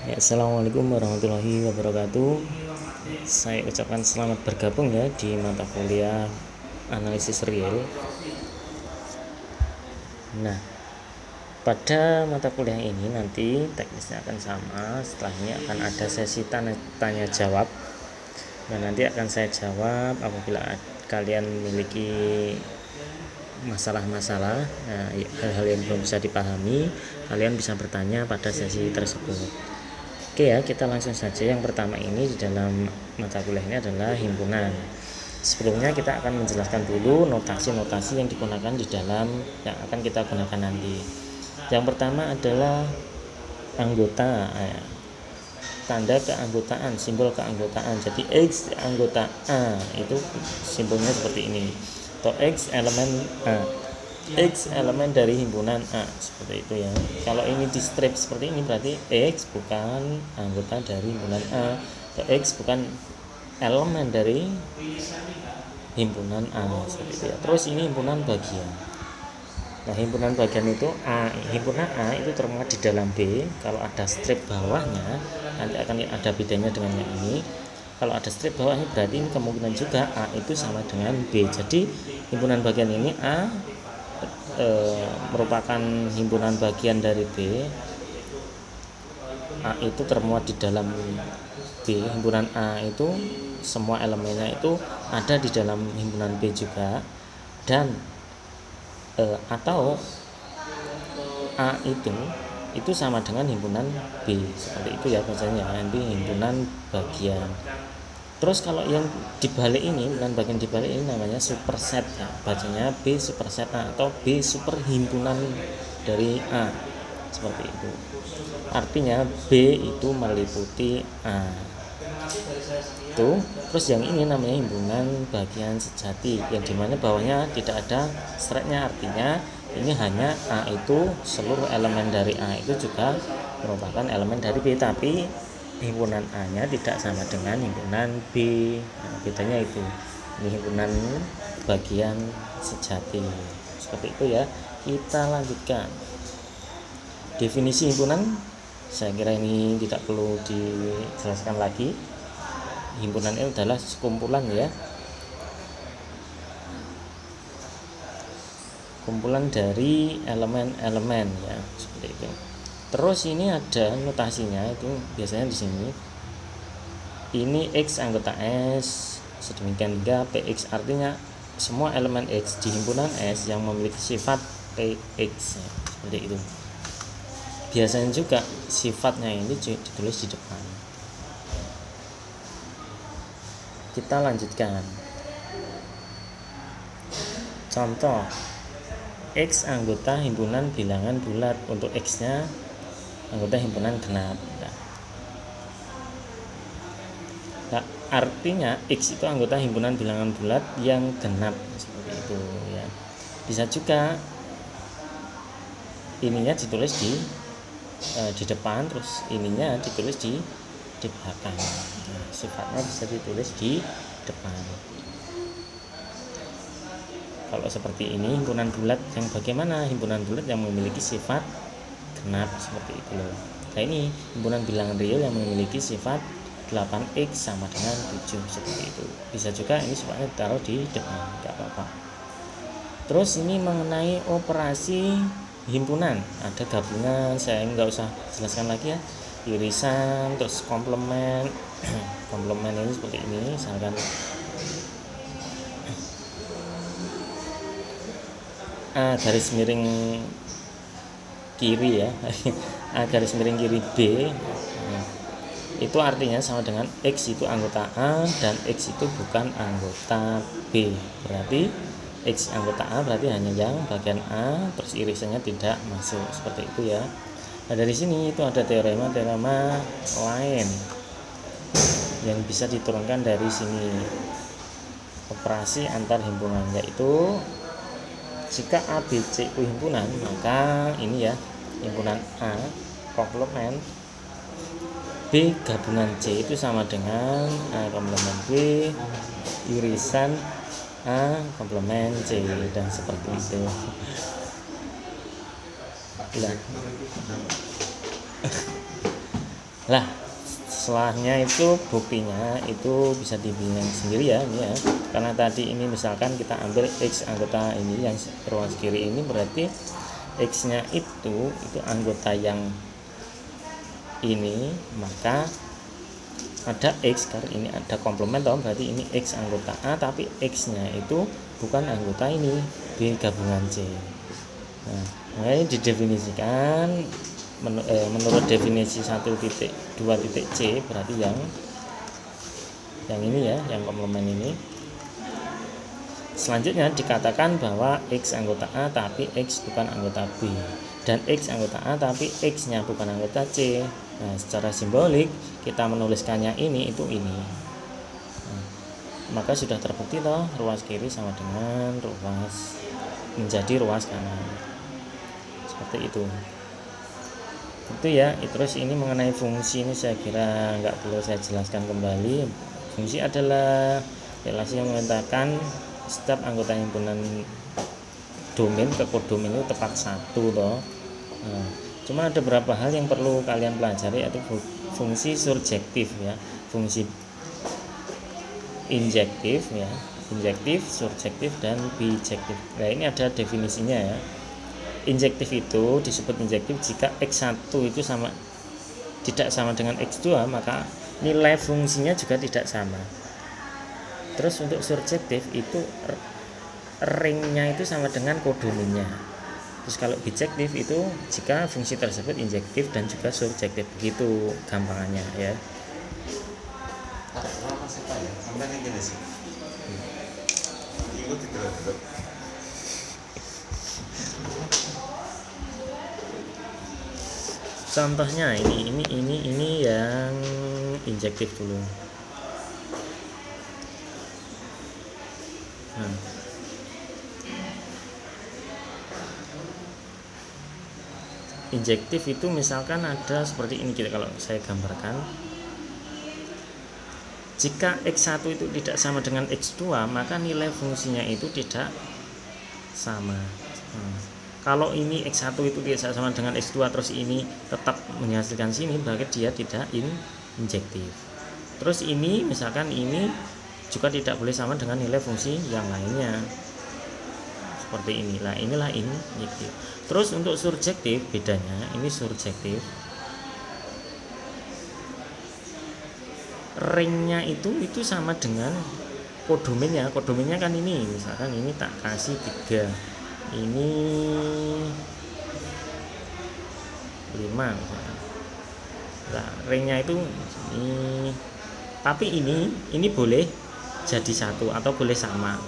Ya, Assalamualaikum warahmatullahi wabarakatuh. Saya ucapkan selamat bergabung ya di mata kuliah analisis real. Nah, pada mata kuliah ini nanti teknisnya akan sama. Setelahnya akan ada sesi tanya jawab. Nah, nanti akan saya jawab apabila kalian memiliki masalah-masalah, hal-hal yang belum bisa dipahami, kalian bisa bertanya pada sesi tersebut. Oke ya, kita langsung saja. Yang pertama ini di dalam mata kuliah ini adalah himpunan. Sebelumnya kita akan menjelaskan dulu notasi-notasi yang digunakan di dalam yang akan kita gunakan nanti. Yang pertama adalah anggota, tanda keanggotaan, simbol keanggotaan. Jadi X anggota A itu simbolnya seperti ini. Atau X elemen A. X elemen dari himpunan A, seperti itu ya. Kalau ini di strip seperti ini berarti X bukan anggota dari himpunan A, atau X bukan elemen dari himpunan A, seperti itu ya. Terus ini himpunan bagian. Nah, himpunan bagian itu A, himpunan A itu termuat di dalam B. Kalau ada strip bawahnya nanti akan ada bedanya dengan yang ini. Kalau ada strip bawahnya berarti ini kemungkinan juga A itu sama dengan B. Jadi himpunan bagian ini A merupakan himpunan bagian dari B. A itu termuat di dalam B. Himpunan A itu semua elemennya itu ada di dalam himpunan B juga, dan atau A itu sama dengan himpunan B, seperti itu ya biasanya. Nanti himpunan bagian. Terus kalau yang dibalik ini, himpunan bagian dibalik ini namanya superset ya. Bacanya B superset A atau B super himpunan dari A, seperti itu. Artinya B itu meliputi A. Terus yang ini namanya himpunan bagian sejati, yang dimana bawahnya tidak ada stretnya. Artinya ini hanya A itu seluruh elemen dari A itu juga merupakan elemen dari B, tapi himpunan A-nya tidak sama dengan himpunan B. Nah, bedanya itu. Ini himpunan bagian sejati. Seperti itu ya. Kita lanjutkan. Definisi himpunan, saya kira ini tidak perlu dijelaskan lagi. Himpunan itu adalah sekumpulan ya. Kumpulan dari elemen-elemen ya, seperti itu. Terus ini ada notasinya, itu biasanya di sini. Ini X anggota S, sedemikian hingga PX, artinya semua elemen X di himpunan S yang memiliki sifat PX ya, seperti itu. Biasanya juga sifatnya ini ditulis di depan. Kita lanjutkan. Contoh, X anggota himpunan bilangan bulat. Untuk X-nya anggota himpunan genap. Nah, artinya X itu anggota himpunan bilangan bulat yang genap, seperti itu ya. Bisa juga ininya ditulis di depan, terus ininya ditulis di belakang. Nah, sifatnya bisa ditulis di depan. Kalau seperti ini himpunan bulat yang bagaimana? Himpunan bulat yang memiliki sifat genap, seperti itu loh. Nah, ini himpunan bilangan real yang memiliki sifat 8X sama dengan 7, seperti itu. Bisa juga ini sifatnya ditaruh di depan, enggak apa-apa. Terus ini mengenai operasi himpunan, ada gabungan, saya nggak usah jelaskan lagi ya. Irisan, terus komplement. Komplement ini seperti ini, misalkan A garis miring kiri ya. A garis miring kiri B, itu artinya sama dengan X itu anggota A dan X itu bukan anggota B. Berarti X anggota A berarti hanya yang bagian A, terus irisannya tidak masuk, seperti itu ya. Nah, dari sini itu ada teorema lain yang bisa diturunkan dari sini. Operasi antar himpunan, yaitu jika A, B, C itu himpunan, maka ini ya himpunan A komplement B gabungan C itu sama dengan A komplement B irisan A komplement C, dan seperti itu. Lah, setelahnya itu buktinya itu bisa dibilang sendiri ya ini ya. Karena tadi ini misalkan kita ambil X anggota ini yang ruas kiri ini, berarti X-nya itu anggota yang ini, maka ada X karena ini ada komplement toh, berarti ini X anggota A, tapi X-nya itu bukan anggota ini B gabungan C. Nah, makanya didefinisikan menurut definisi 1.2.c, berarti yang ini ya, yang komplement ini. Selanjutnya dikatakan bahwa X anggota A tapi X bukan anggota B, dan X anggota A tapi X-nya bukan anggota C. Nah, secara simbolik kita menuliskannya ini itu ini. Nah, maka sudah terbukti toh ruas kiri sama dengan ruas menjadi ruas kanan. Seperti itu. Itu ya. Terus ini mengenai fungsi ini saya kira nggak perlu saya jelaskan kembali. Fungsi adalah relasi yang mengatakan setiap anggota himpunan domain ke kodomain itu tepat satu toh. Nah, cuma ada beberapa hal yang perlu kalian pelajari, yaitu fungsi surjektif ya, fungsi injektif ya, injektif, surjektif, dan bijektif. Nah, ini ada definisinya ya. Injektif itu disebut injektif jika X1 itu tidak sama dengan X2, maka nilai fungsinya juga tidak sama. Terus untuk surjektif itu ringnya itu sama dengan kodomainnya. Terus kalau bijektif itu jika fungsi tersebut injektif dan juga surjektif. Begitu gampangannya ya. Contohnya ini yang injektif dulu. Nah, injektif itu misalkan ada seperti ini, kalau saya gambarkan, jika X1 itu tidak sama dengan X2, maka nilai fungsinya itu tidak sama. Kalau ini X1 itu tidak sama dengan X2 terus ini tetap menghasilkan sini, berarti dia tidak injektif. Terus ini misalkan ini juga tidak boleh sama dengan nilai fungsi yang lainnya. Seperti ini. Nah, inilah injektif. Terus untuk surjektif bedanya, ini surjektif ringnya itu sama dengan kodomainnya. Kodomainnya kan ini, misalkan ini tak kasih 3, ini 5 misalkan. Nah, ringnya itu ini, tapi ini boleh jadi satu atau boleh sama.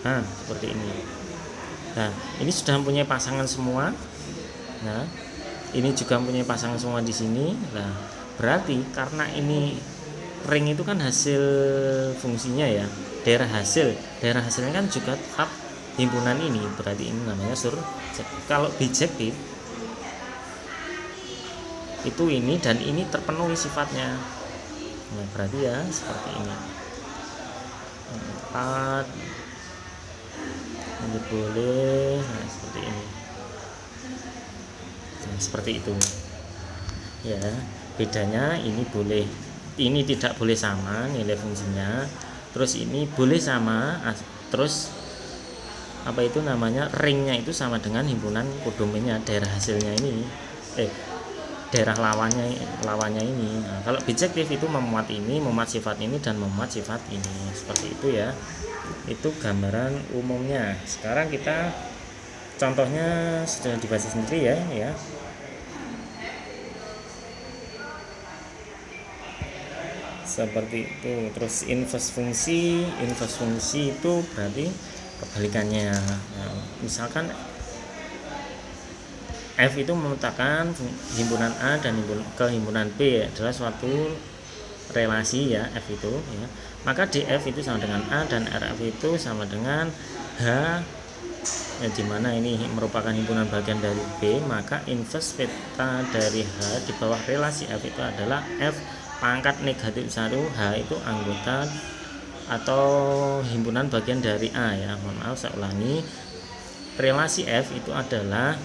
Nah, seperti ini. Nah, ini sudah mempunyai pasangan semua. Nah, ini juga mempunyai pasangan semua di sini. Nah, berarti karena ini ring itu kan hasil fungsinya ya, daerah hasilnya kan juga tetap himpunan ini, berarti ini namanya surjektif. Kalau bijektif itu ini dan ini terpenuhi sifatnya. Nah, berarti ya seperti ini. 4 ini boleh, nah seperti ini. Nah, seperti itu. Ya, bedanya ini boleh, ini tidak boleh sama nilai fungsinya. Terus ini boleh sama, terus apa itu namanya, ringnya itu sama dengan himpunan kodomainnya, daerah hasilnya ini, daerah lawannya ini. Nah, kalau bijektif itu memuat ini, memuat sifat ini, dan memuat sifat ini. Seperti itu ya. Itu gambaran umumnya. Sekarang kita contohnya sudah dibaca sendiri ya. Seperti itu. Terus inverse fungsi itu berarti kebalikannya. Nah, misalkan F itu memetakan himpunan A dan ke himpunan B adalah suatu relasi ya, F itu ya. Maka DF itu sama dengan A dan RF itu sama dengan H ya, dimana ini merupakan himpunan bagian dari B, maka inverse peta dari H di bawah relasi F itu adalah F pangkat negatif 1, H itu anggota atau himpunan bagian dari A ya. Mohon maaf saya ulangi, relasi F itu adalah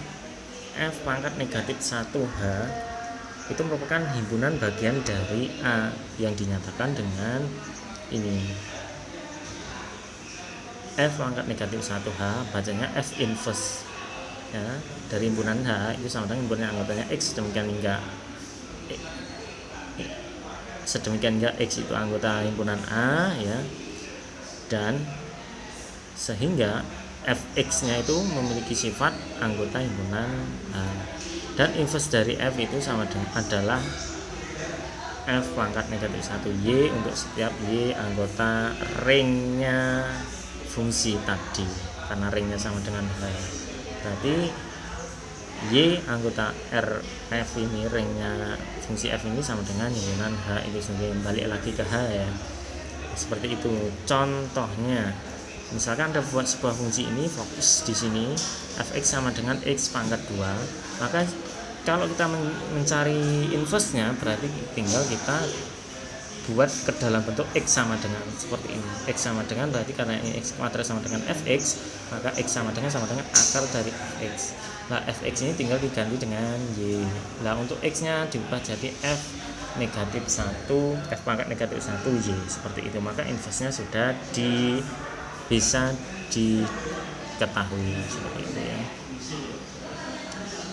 F pangkat negatif 1H itu merupakan himpunan bagian dari A yang dinyatakan dengan ini. F pangkat negatif 1H bacanya F inverse ya, dari himpunan H itu sama dengan himpunan anggotanya X sedemikian hingga X itu anggota himpunan A ya, dan sehingga Fx nya itu memiliki sifat anggota himpunan A, dan inverse dari F itu sama dengan adalah F pangkat negatif 1Y untuk setiap Y anggota ringnya fungsi tadi, karena ringnya sama dengan H. Berarti Y anggota Rf ini, ringnya fungsi F ini sama dengan himpunan H itu sendiri. Balik lagi ke H ya, seperti itu. Contohnya, misalkan ada buat sebuah fungsi ini, fokus di sini Fx sama dengan X pangkat 2, maka kalau kita mencari inverse-nya berarti tinggal kita buat ke dalam bentuk X sama dengan seperti ini. X sama dengan berarti karena ini X kuadrat sama dengan Fx, maka X sama dengan akar dari Fx. Nah, Fx ini tinggal diganti dengan Y. Nah, untuk X nya diubah jadi F negatif 1, F pangkat negatif 1 Y, seperti itu. Maka inverse nya sudah bisa diketahui seperti itu ya.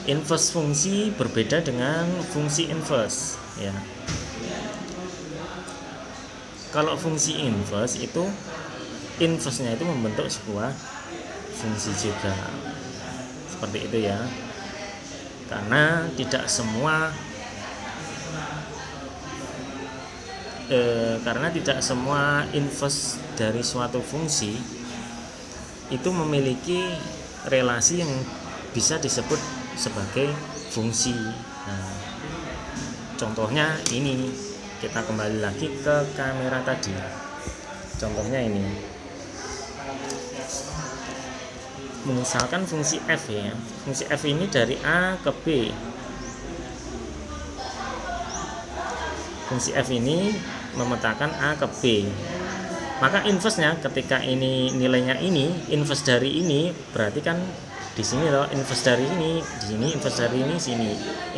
Inverse fungsi berbeda dengan fungsi inverse ya. Kalau fungsi inverse itu inverse-nya itu membentuk sebuah fungsi juga, seperti itu ya. Karena tidak semua inverse dari suatu fungsi itu memiliki relasi yang bisa disebut sebagai fungsi. Nah, contohnya ini, kita kembali lagi ke kamera tadi. Contohnya ini, misalkan fungsi F ya, fungsi F ini dari A ke B. Fungsi F ini memetakan A ke B, maka inverse-nya ketika ini nilainya ini, inverse dari ini berarti kan di sini loh, inverse dari ini di sini, inverse dari ini sini.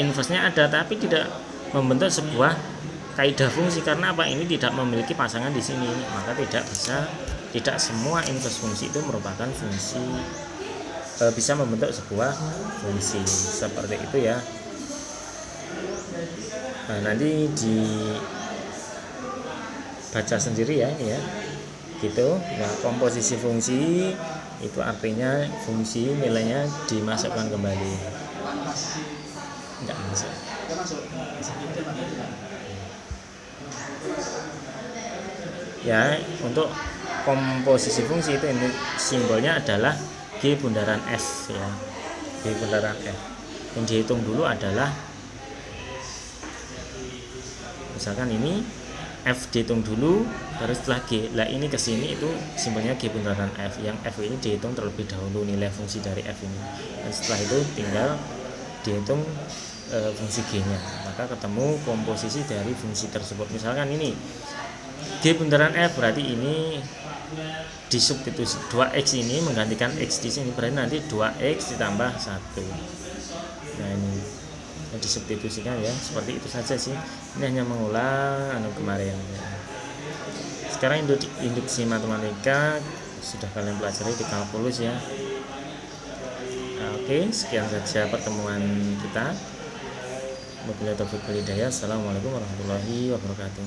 Inverse-nya ada tapi tidak membentuk sebuah kaidah fungsi, karena apa? Ini tidak memiliki pasangan di sini, maka tidak semua inverse fungsi itu merupakan fungsi, bisa membentuk sebuah fungsi seperti itu ya. Nah, nanti dibaca sendiri ya ini ya, gitu. Nah, komposisi fungsi itu artinya fungsi nilainya dimasukkan kembali. Enggak masuk. Ya, untuk komposisi fungsi itu ini simbolnya adalah G bundaran F ya. G bundaran F. Yang dihitung dulu adalah, misalkan ini F dihitung dulu, terus setelah G. Lah ini ke sini itu simbolnya G bundaran F. Yang F ini dihitung terlebih dahulu nilai fungsi dari F ini. Dan setelah itu tinggal dihitung fungsi G-nya. Maka ketemu komposisi dari fungsi tersebut. Misalkan ini G bundaran F, berarti ini disubstitusi 2x ini menggantikan x di sini, berarti nanti 2x ditambah 1. Nah, ini disubstitusikan ya, seperti itu saja sih. Ini hanya mengulang kemarin ya. Sekarang induksi matematika sudah kalian pelajari di kalkulus ya. Nah, oke, sekian saja pertemuan kita. Wabillahi taufiq wal hidayah. Assalamualaikum warahmatullahi wabarakatuh.